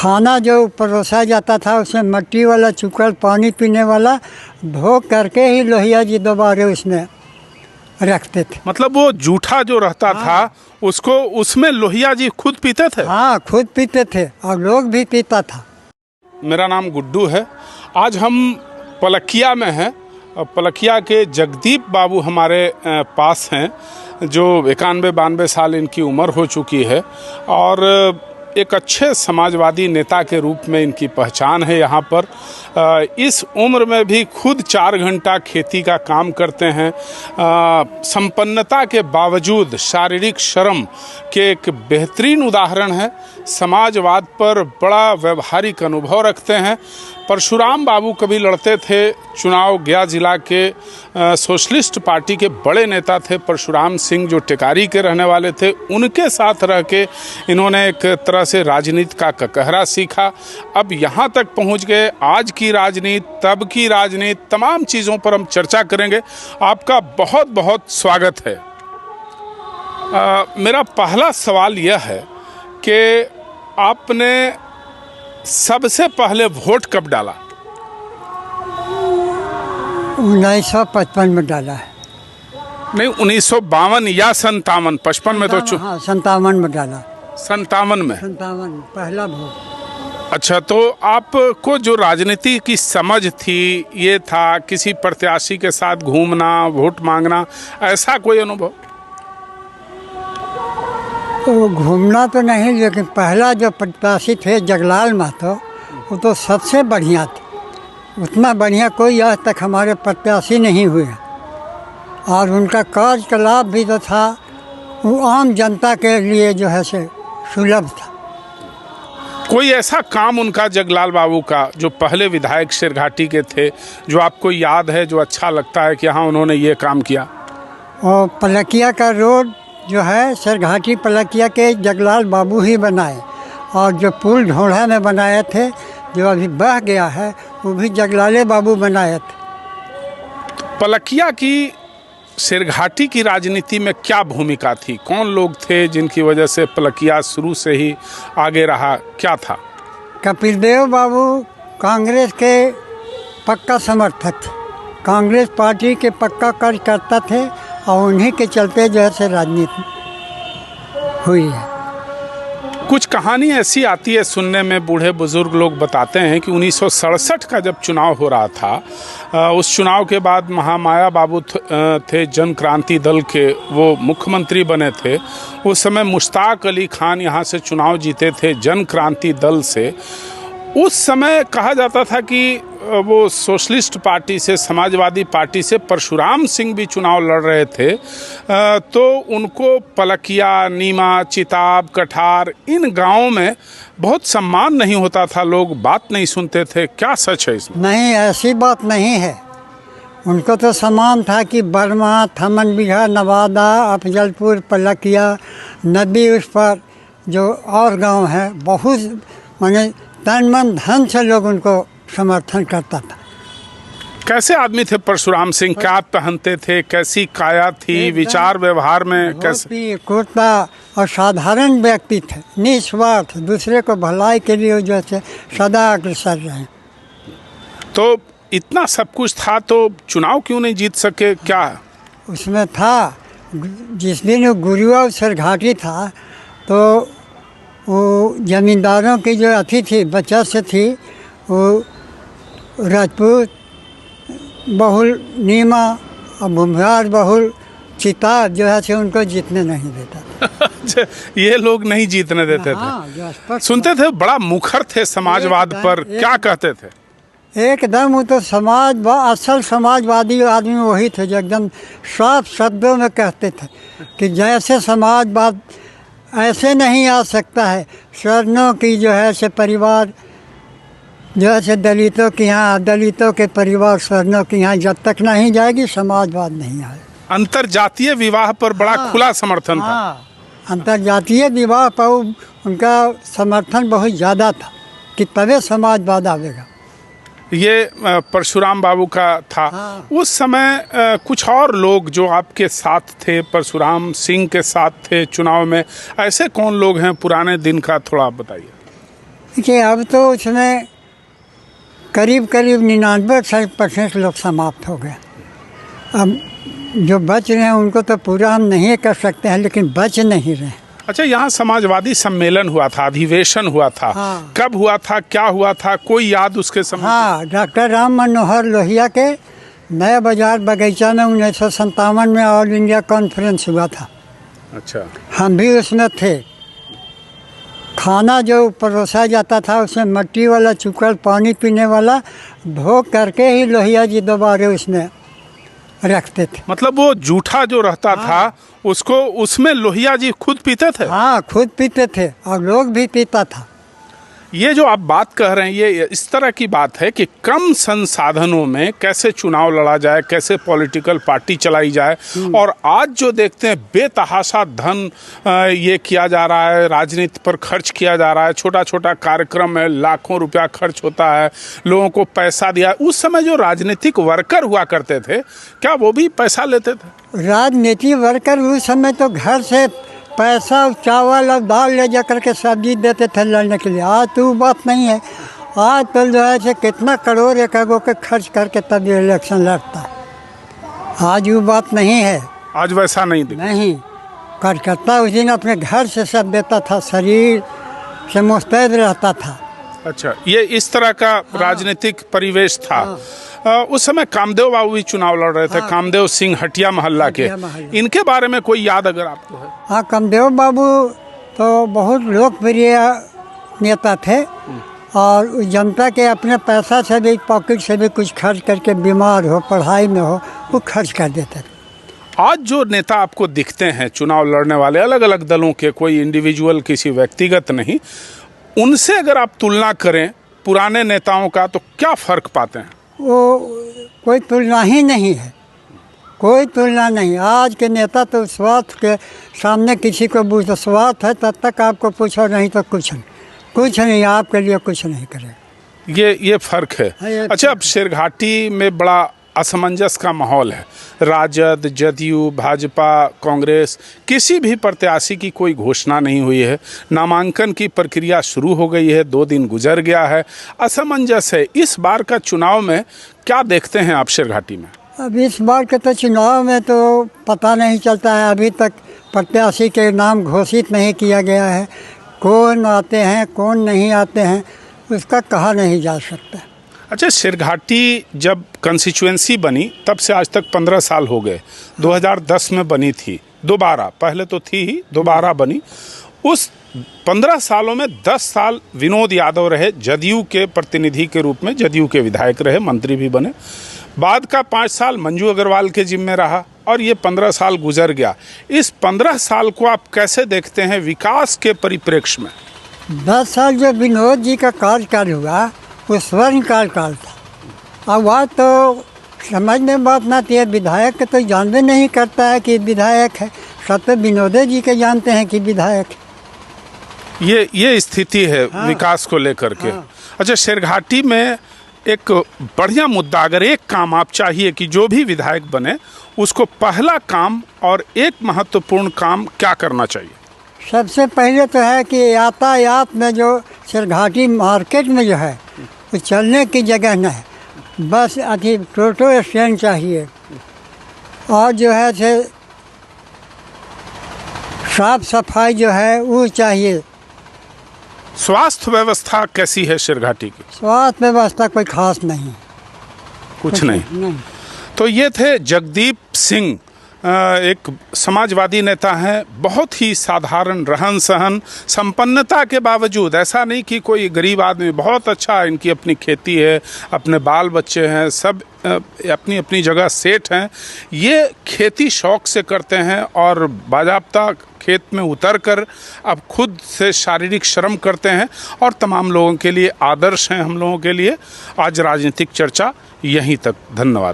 खाना जो परोसा जाता था उसमें मिट्टी वाला चुकल पानी पीने वाला धो करके ही लोहिया जी दोबारा उसमें रखते थे। मतलब वो जूठा जो रहता था उसको उसमें लोहिया जी खुद पीते थे? हाँ, खुद पीते थे और लोग भी पीता था। मेरा नाम गुड्डू है। आज हम पलकिया में हैं। पलकिया के जगदीप बाबू हमारे पास हैं, जो 91-92 साल इनकी उम्र हो चुकी है और एक अच्छे समाजवादी नेता के रूप में इनकी पहचान है यहाँ पर। इस उम्र में भी खुद 4 घंटा खेती का काम करते हैं। संपन्नता के बावजूद शारीरिक श्रम के एक बेहतरीन उदाहरण है। समाजवाद पर बड़ा व्यवहारिक अनुभव रखते हैं। परशुराम बाबू कभी लड़ते थे चुनाव, गया जिला के सोशलिस्ट पार्टी के बड़े नेता थे परशुराम सिंह, जो टेकारी के रहने वाले थे। उनके साथ रह के इन्होंने एक तरह से राजनीति का ककहरा सीखा। अब यहाँ तक पहुँच गए। आज की राजनीति, तब की राजनीति, तमाम चीज़ों पर हम चर्चा करेंगे। आपका बहुत बहुत स्वागत है। मेरा पहला सवाल यह है कि आपने सबसे पहले वोट कब डाला? 1955 में डाला है। नहीं, 1952 या 57? 55 में तो 57 में डाला। 57 में? 57 पहला वोट। अच्छा, तो आपको जो राजनीति की समझ थी, ये था किसी प्रत्याशी के साथ घूमना, वोट मांगना, ऐसा कोई अनुभव? तो घूमना तो नहीं, लेकिन पहला जो प्रत्याशी थे जगलाल महतो, वो तो सबसे बढ़िया थे। उतना बढ़िया कोई आज तक हमारे प्रत्याशी नहीं हुए और उनका कार्यकलाप भी जो था वो आम जनता के लिए जो है से सुलभ था। कोई ऐसा काम उनका जगलाल बाबू का जो पहले विधायक शेरघाटी के थे, जो आपको याद है, जो अच्छा लगता है कि हाँ उन्होंने ये काम किया? और पलकिया का रोड जो है शेरघाटी पलकिया के जगलाल बाबू ही बनाए, और जो पुल ढोढ़ा में बनाए थे जो अभी बह गया है वो भी जगलाले बाबू बनाए थे। पलकिया की शेरघाटी की राजनीति में क्या भूमिका थी? कौन लोग थे जिनकी वजह से पलकिया शुरू से ही आगे रहा? क्या था? कपिलदेव बाबू कांग्रेस के पक्का समर्थक थे, कांग्रेस पार्टी के पक्का कार्यकर्ता थे और उन्हीं के चलते जो है राजनीति हुई है। कुछ कहानी ऐसी आती है सुनने में, बूढ़े बुजुर्ग लोग बताते हैं कि 1967 का जब चुनाव हो रहा था, उस चुनाव के बाद महामाया बाबू थे, जन क्रांति दल के, वो मुख्यमंत्री बने थे। उस समय मुश्ताक अली खान यहाँ से चुनाव जीते थे जन क्रांति दल से। उस समय कहा जाता था कि वो सोशलिस्ट पार्टी से, समाजवादी पार्टी से परशुराम सिंह भी चुनाव लड़ रहे थे, तो उनको पलकिया, नीमा, चिताब, कठार, इन गांवों में बहुत सम्मान नहीं होता था, लोग बात नहीं सुनते थे। क्या सच है इसमें? नहीं, ऐसी बात नहीं है। उनको तो सम्मान था कि बर्मा, थमन बिघा, नवादा, अफजलपुर, पलकिया, नदी उस पर जो और गांव हैं, बहुत माने तन मन धन से लोग उनको समर्थन करता था। कैसे आदमी थे परशुराम सिंह? क्या पहनते थे? कैसी काया थी? विचार व्यवहार में कैसे? कुर्ता, और साधारण व्यक्ति थे, निस्वार्थ, दूसरे को भलाई के लिए जो है सदा अग्रसर रहे। तो इतना सब कुछ था तो चुनाव क्यों नहीं जीत सके? क्या उसमें था? जिस दिन वो गुरुआ शेरघाटी था तो वो जमींदारों की जो अथी थी, बचत से थी, वो राजपूत बहुल, नीमा और भूमिहार बहुल, चिताब जो है से उनको जीतने नहीं देता। ये लोग नहीं जीतने देते थे? सुनते थे बड़ा मुखर थे समाजवाद पर, क्या कहते थे? एकदम वो तो असल समाजवादी आदमी वही थे जो एकदम साफ शब्दों में कहते थे कि जैसे समाजवाद ऐसे नहीं आ सकता है, स्वर्णों की जो है से परिवार जो है से दलितों के यहाँ, दलितों के परिवार स्वर्णों के यहाँ जब तक नहीं जाएगी समाजवाद नहीं आए। अंतरजातीय विवाह पर बड़ा खुला समर्थन था। अंतरजातीय विवाह पर उनका समर्थन बहुत ज़्यादा था कि तभी समाजवाद आवेगा। ये परशुराम बाबू का था। उस समय कुछ और लोग जो आपके साथ थे, परशुराम सिंह के साथ थे चुनाव में, ऐसे कौन लोग हैं पुराने दिन का, थोड़ा आप बताइए। कि अब तो उसमें करीब करीब 99% लोग समाप्त हो गए। अब जो बच रहे हैं उनको तो पूरा हम नहीं कर सकते हैं, लेकिन बच नहीं रहे। अच्छा, यहाँ समाजवादी सम्मेलन हुआ था, अधिवेशन हुआ था। हाँ। कब हुआ था, क्या हुआ था, कोई याद उसके समय? हाँ, डॉक्टर राम मनोहर लोहिया के नया बाजार बगीचा में 1957 में ऑल इंडिया कॉन्फ्रेंस हुआ था। अच्छा। हम भी उसमें थे। खाना जो परोसा जाता था उसमें मट्टी वाला चुकल पानी पीने वाला धो करके ही लोहिया जी दोबारा उसमें रखते थे। मतलब वो जूठा जो रहता था उसको उसमें लोहिया जी खुद पीते थे? हाँ, खुद पीते थे और लोग भी पीता था। ये जो आप बात कह रहे हैं, ये इस तरह की बात है कि कम संसाधनों में कैसे चुनाव लड़ा जाए, कैसे पॉलिटिकल पार्टी चलाई जाए। और आज जो देखते हैं बेतहाशा धन ये किया जा रहा है, राजनीति पर खर्च किया जा रहा है, छोटा छोटा कार्यक्रम है, लाखों रुपया खर्च होता है, लोगों को पैसा दिया। उस समय जो राजनीतिक वर्कर हुआ करते थे, क्या वो भी पैसा लेते थे? राजनीति वर्कर उस समय तो घर से पैसा चावल और दाल ले जा करके सब्जी देते थे लड़ने के लिए। आज तो बात नहीं है। आज तो जो है से कितना करोड़ एक के खर्च करके तब ये इलेक्शन लड़ता है। आज वो बात नहीं है। आज वैसा नहीं दिखता। नहीं, कार्यकर्ता उस दिन अपने घर से सब देता था, शरीर से मुस्तैद रहता था। अच्छा, ये इस तरह का राजनीतिक परिवेश था। उस समय कामदेव बाबू भी चुनाव लड़ रहे थे। कामदेव सिंह हटिया मोहल्ला के, इनके बारे में कोई याद अगर आपको है? हाँ, कामदेव बाबू तो बहुत लोकप्रिय नेता थे और जनता के अपने पैसा से भी, पॉकेट से भी कुछ खर्च करके, बीमार हो, पढ़ाई में हो, वो खर्च कर देते थे। आज जो नेता आपको दिखते हैं चुनाव लड़ने वाले, अलग अलग दलों के, कोई इंडिविजुअल, किसी व्यक्तिगत नहीं, उनसे अगर आप तुलना करें पुराने नेताओं का, तो क्या फर्क पाते हैं? वो कोई तुलना ही नहीं है, कोई तुलना नहीं। आज के नेता तो स्वार्थ के सामने किसी को पूछो, स्वार्थ है तब तक आपको पूछो, नहीं तो कुछ नहीं, आपके लिए कुछ नहीं करेगा। ये फर्क है। अच्छा, अब शेरघाटी में बड़ा असमंजस का माहौल है। राजद, जदयू, भाजपा, कांग्रेस, किसी भी प्रत्याशी की कोई घोषणा नहीं हुई है। नामांकन की प्रक्रिया शुरू हो गई है, 2 दिन गुजर गया है, असमंजस है। इस बार का चुनाव में क्या देखते हैं आप शेरघाटी में? अब इस बार के तो चुनाव में तो पता नहीं चलता है। अभी तक प्रत्याशी के नाम घोषित नहीं किया गया है। कौन आते हैं, कौन नहीं आते हैं, उसका कहा नहीं जा सकता। अच्छा, शेरघाटी जब कंस्टिट्यूएंसी बनी तब से आज तक 15 साल हो गए। 2010 में बनी थी दोबारा, पहले तो थी ही, दोबारा बनी। उस 15 सालों में 10 साल विनोद यादव रहे, जदयू के प्रतिनिधि के रूप में, जदयू के विधायक रहे, मंत्री भी बने। बाद का 5 साल मंजू अग्रवाल के जिम्मे रहा और ये 15 साल गुजर गया। इस 15 साल को आप कैसे देखते हैं विकास के परिप्रेक्ष्य में? 10 साल जो विनोद जी का कार्यकाल हुआ वो स्वर्ण काल था। अब वह तो समझ में बात ना थी। विधायक के तो जानते नहीं करता है कि विधायक है, सब तो विनोदे जी के जानते हैं कि विधायक है। ये स्थिति है। हाँ। विकास को लेकर के। हाँ। अच्छा, शेरघाटी में एक बढ़िया मुद्दा, अगर एक काम आप चाहिए कि जो भी विधायक बने उसको पहला काम और एक महत्वपूर्ण काम क्या करना चाहिए? सबसे पहले तो है कि यातायात में जो शेरघाटी मार्केट में जो है वो चलने की जगह न है, बस अभी टोटो स्टैंड चाहिए। और जो है से साफ सफाई जो है वो चाहिए। स्वास्थ्य व्यवस्था कैसी है शेरघाटी की? स्वास्थ्य व्यवस्था कोई खास नहीं, कुछ नहीं। तो ये थे जगदीप सिंह, एक समाजवादी नेता हैं। बहुत ही साधारण रहन सहन, संपन्नता के बावजूद, ऐसा नहीं कि कोई गरीब आदमी, बहुत अच्छा इनकी अपनी खेती है, अपने बाल बच्चे हैं, सब अपनी अपनी जगह सेठ हैं। ये खेती शौक से करते हैं और बाजाब्ता खेत में उतरकर अब खुद से शारीरिक श्रम करते हैं और तमाम लोगों के लिए आदर्श हैं, हम लोगों के लिए। आज राजनीतिक चर्चा यहीं तक। धन्यवाद।